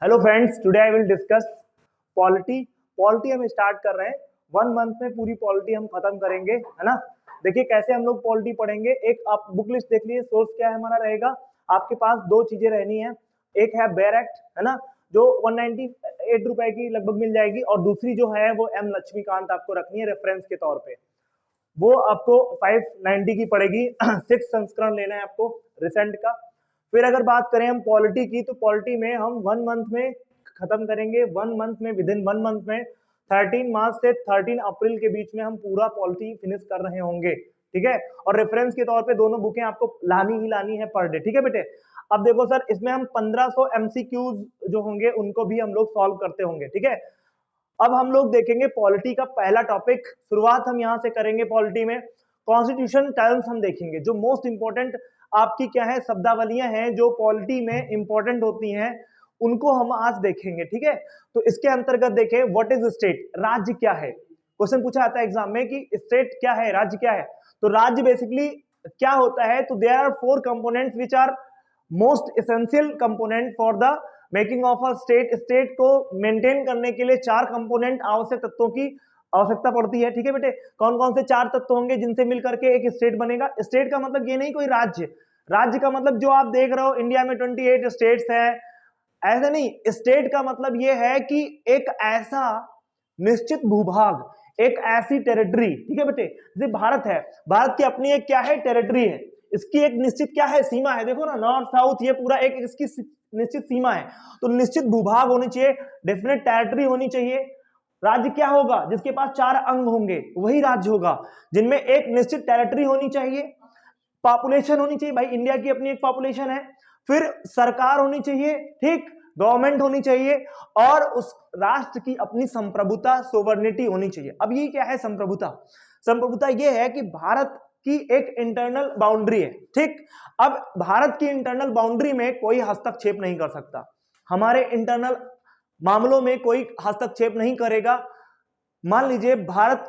Hello friends, today I will discuss polity. Polity हम start कर रहे हैं। 1 मंथ में पूरी पॉलिटी हम खत्म करेंगे, है ना। देखिए कैसे हम लोग पॉलिटी पढ़ेंगे। एक आप बुक लिस्ट देख लीजिए, सोर्स क्या है हमारा रहेगा। आपके पास दो चीजें रहनी है, एक है बेयर एक्ट, है ना, जो 198 रुपए की लगभग मिल जाएगी, और दूसरी जो है वो एम लक्ष्मीकांत आपको रखनी है रेफरेंस के तौर पे। वो आपको 590 की पड़ेगी। 6 संस्करण लेना है आपको रिसेंट का। फिर अगर बात करें हम पॉलिटी की, तो पॉलिटी में हम 1 मंथ में खत्म करेंगे। 1 मंथ में, विद इन 1 मंथ में 13 मार्च से 13 अप्रैल के बीच में हम पूरा पॉलिटी फिनिश कर रहे होंगे, ठीक है। और रेफरेंस के तौर पे दोनों बुकें आपको लानी ही लानी है पर डे, ठीक है बेटे। अब देखो सर, इसमें हम 1500 एमसीक्यूज जो होंगे उनको भी हम लोग सॉल्व करते होंगे, ठीक है। अब हम लोग देखेंगे पॉलिटी का पहला टॉपिक। शुरुआत हम यहां से करेंगे पॉलिटी में। कॉन्स्टिट्यूशन टर्म्स हम देखेंगे, जो मोस्ट इंपॉर्टेंट आपकी क्या है शब्दावलियां हैं जो पॉलिटी में इंपॉर्टेंट होती हैं, उनको हम आज देखेंगे, ठीक है। तो इसके अंतर्गत देखें, व्हाट इज स्टेट, राज्य क्या है। क्वेश्चन पूछा जाता है एग्जाम में कि स्टेट क्या है, राज्य क्या है। तो राज्य बेसिकली क्या होता है, तो there are 4 components which are most essential component for the making of a state. State को मेंटेन करने के लिए 4 कंपोनेंट आवश्यक तत्वों की आवश्यकता पड़ती है, ठीक है बेटे। कौन कौन से 4 तत्व होंगे जिनसे मिलकर के एक स्टेट बनेगा। स्टेट का मतलब ये नहीं कोई राज्य, राज्य का मतलब जो आप देख रहे हो इंडिया में 28 स्टेट्स है, ऐसा नहीं। स्टेट का मतलब ये है कि एक ऐसा निश्चित भूभाग, एक ऐसी टेरिटरी, ठीक है बेटे। जैसे भारत है, भारत की अपनी एक क्या है, टेरिटरी है, इसकी एक निश्चित क्या है, सीमा है। देखो ना, नॉर्थ साउथ ये पूरा एक इसकी निश्चित सीमा है। तो निश्चित भूभाग होनी चाहिए, डेफिनेट टेरिटरी होनी चाहिए। राज्य क्या होगा, जिसके पास 4 अंग होंगे वही राज्य होगा, जिनमें एक निश्चित टेरिटरी होनी चाहिए, पॉपुलेशन होनी चाहिए, भाई इंडिया की अपनी एक पॉपुलेशन है, फिर सरकार होनी चाहिए, ठीक, गवर्नमेंट होनी चाहिए, और उस राष्ट्र की अपनी संप्रभुता, सोवर्निटी होनी चाहिए। अब ये क्या है संप्रभुता, संप्रभुता ये है कि भारत की एक इंटरनल बाउंड्री है, ठीक। अब भारत की इंटरनल बाउंड्री में कोई हस्तक्षेप नहीं कर सकता, हमारे इंटरनल मामलों में कोई हस्तक्षेप नहीं करेगा। मान लीजिए भारत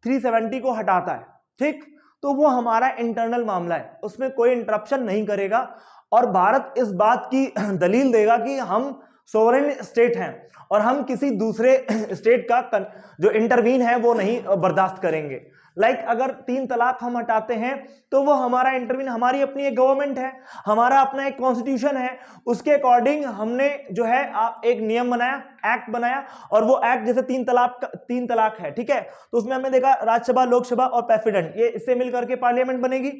370 को हटाता है, ठीक, तो वो हमारा इंटरनल मामला है, उसमें कोई इंटरप्शन नहीं करेगा। और भारत इस बात की दलील देगा कि हम सोवरेन स्टेट हैं और हम किसी दूसरे स्टेट का जो इंटरवीन है वो नहीं बर्दाश्त करेंगे। लाइक अगर 3 तलाक हम हटाते हैं तो वो हमारा इंटरवीन, हमारी अपनी एक गवर्नमेंट है, हमारा अपना एक कॉन्स्टिट्यूशन है, उसके अकॉर्डिंग हमने जो है एक नियम बनाया, एक्ट बनाया, और वो एक्ट जैसे 3 तलाक है, ठीक है, तो उसमें हमने देखा राज्यसभा, लोकसभा और प्रेसिडेंट, ये इससे मिलकर के पार्लियामेंट बनेगी।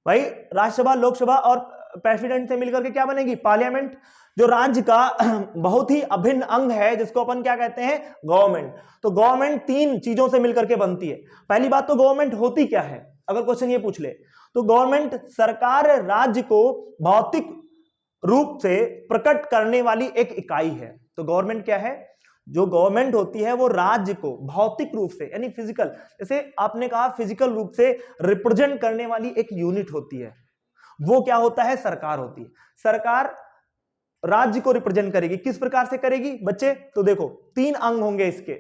भाई राज्यसभा, लोकसभा और प्रेसिडेंट से मिलकर के क्या बनेगी, पार्लियामेंट। जो राज्य का बहुत ही अभिन्न अंग है जिसको अपन क्या कहते हैं, गवर्नमेंट। तो गवर्नमेंट 3 चीजों से मिलकर के बनती है। पहली बात तो गवर्नमेंट होती क्या है, अगर क्वेश्चन ये पूछ ले तो गवर्नमेंट सरकार राज्य को भौतिक रूप से प्रकट करने वाली एक इकाई है। तो गवर्नमेंट क्या है, जो गवर्नमेंट होती है वो राज्य को भौतिक रूप से यानी फिजिकल, जैसे आपने कहा फिजिकल रूप से रिप्रेजेंट करने वाली एक यूनिट होती है, वो क्या होता है, सरकार होती है। सरकार राज्य को रिप्रेजेंट करेगी, किस प्रकार से करेगी बच्चे, तो देखो 3 अंग होंगे इसके।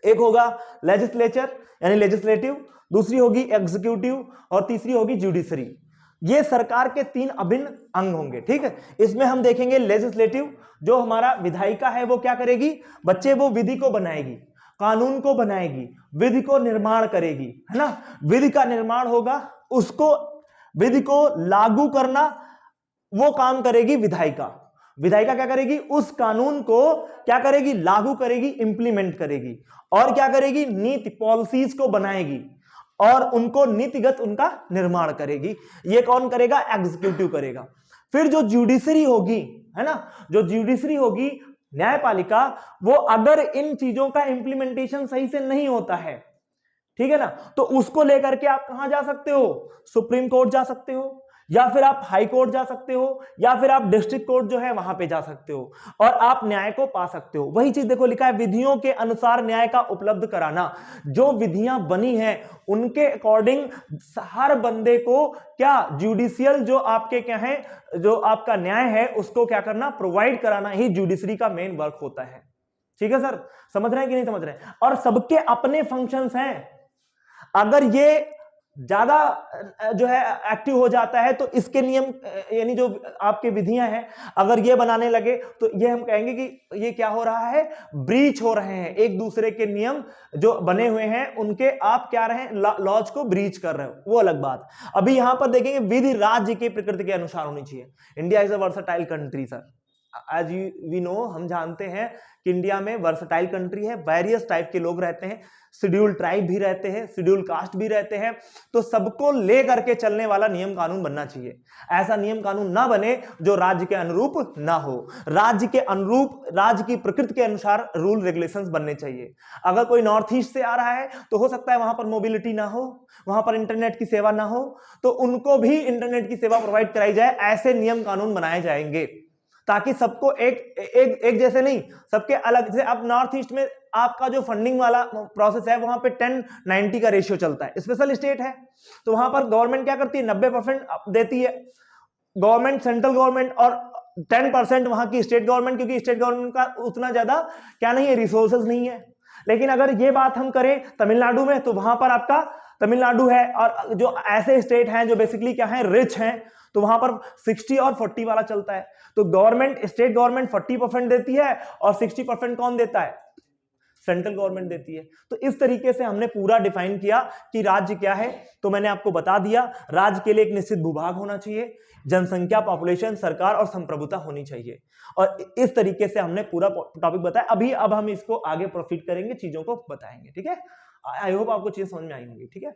एक होगा लेजिस्लेचर यानी लेजिस्लेटिव, दूसरी होगी एग्जीक्यूटिव, और तीसरी होगी जुडिशरी। ये सरकार के 3 अभिन्न अंग होंगे, ठीक है। इसमें हम देखेंगे लेजिस्लेटिव, जो हमारा विधायिका है वो क्या करेगी बच्चे, वो विधि को बनाएगी, कानून को बनाएगी, विधि को निर्माण करेगी, है ना। विधि का निर्माण होगा, उसको विधि को लागू करना वो काम करेगी विधायिका। विधायिका क्या करेगी, उस कानून को क्या करेगी, लागू करेगी, इंप्लीमेंट करेगी, और क्या करेगी, नीति पॉलिसीज को बनाएगी और उनको नीतिगत उनका निर्माण करेगी। ये कौन करेगा, एग्जीक्यूटिव करेगा। फिर जो जुडिशरी होगी, है ना, जो जुडिशरी होगी, न्यायपालिका, वो अगर इन चीजों का इंप्लीमेंटेशन सही से नहीं होता है, ठीक है ना, तो उसको लेकर के आप कहां जा सकते हो, सुप्रीम कोर्ट जा सकते हो, या फिर आप हाई कोर्ट जा सकते हो, या फिर आप डिस्ट्रिक्ट कोर्ट जो है वहां पे जा सकते हो, और आप न्याय को पा सकते हो। वही चीज देखो लिखा है, विधियों के अनुसार न्याय का उपलब्ध कराना। जो विधियां बनी हैं उनके अकॉर्डिंग हर बंदे को क्या, जुडिशियल जो आपके क्या है, जो आपका न्याय है उसको क्या करना, प्रोवाइड कराना ही जुडिशरी का मेन वर्क होता है। ठीक है सर, समझ रहे हैं कि नहीं समझ रहे हैं। और सबके अपने फंक्शंस हैं। अगर ये ज्यादा जो है एक्टिव हो जाता है, तो इसके नियम यानी जो आपके विधियां हैं अगर ये बनाने लगे तो ये हम कहेंगे कि ये क्या हो रहा है, ब्रीच हो रहे हैं, एक दूसरे के नियम जो बने हुए हैं उनके आप क्या रहे लॉज को ब्रीच कर रहे हो, वो अलग बात। अभी यहां पर देखेंगे विधि राज्य के प्रकृति के अनुसार होनी चाहिए। India is a versatile country sir, as we know, हम जानते हैं कि इंडिया में वर्सटाइल कंट्री है, वेरियस टाइप के लोग रहते हैं, शेड्यूल ट्राइब भी रहते हैं, शेड्यूल कास्ट भी रहते हैं, तो सबको ले करके चलने वाला नियम कानून बनना चाहिए। ऐसा नियम कानून ना बने जो राज्य के अनुरूप ना हो, राज्य के अनुरूप, राज्य की प्रकृति के अनुसार रूल रेगुलेशंस बनने चाहिए। अगर कोई नॉर्थ ईस्ट से आ रहा है तो हो सकता है वहां पर मोबिलिटी ना हो, वहां पर इंटरनेट की सेवा ना हो, तो उनको भी इंटरनेट की सेवा प्रोवाइड कराई जाए, ऐसे नियम कानून बनाए जाएंगे ताकि सबको एक जैसे नहीं, सबके अलग। जैसे अब नॉर्थ ईस्ट में आपका जो फंडिंग वाला प्रोसेस है वहां पे 10-90 का रेशियो चलता है, स्पेशल स्टेट है तो वहां पर गवर्नमेंट क्या करती है, 90% देती है गवर्नमेंट, सेंट्रल गवर्नमेंट, और 10% वहां की स्टेट गवर्नमेंट, क्योंकि स्टेट गवर्नमेंट का उतना ज्यादा क्या नहीं है, रिसोर्सेज नहीं है। लेकिन अगर ये बात हम करें तमिलनाडु में, तो वहां पर आपका तमिलनाडु है और जो ऐसे स्टेट हैं जो बेसिकली क्या है, रिच हैं, तो वहां पर 60 और 40 वाला चलता है। तो गवर्नमेंट, स्टेट गवर्नमेंट 40% देती है और 60% कौन देता है, सेंट्रल गवर्नमेंट देती है। तो इस तरीके से हमने पूरा डिफाइन किया कि राज्य क्या है। तो मैंने आपको बता दिया, राज्य के लिए एक निश्चित भूभाग होना चाहिए, जनसंख्या, पॉपुलेशन, सरकार और संप्रभुता होनी चाहिए, और इस तरीके से हमने पूरा टॉपिक बताया। अब हम इसको आगे प्रोसीड करेंगे, चीजों को बताएंगे, ठीक है। आई होप आपको चीज समझ में आई होंगी, ठीक है।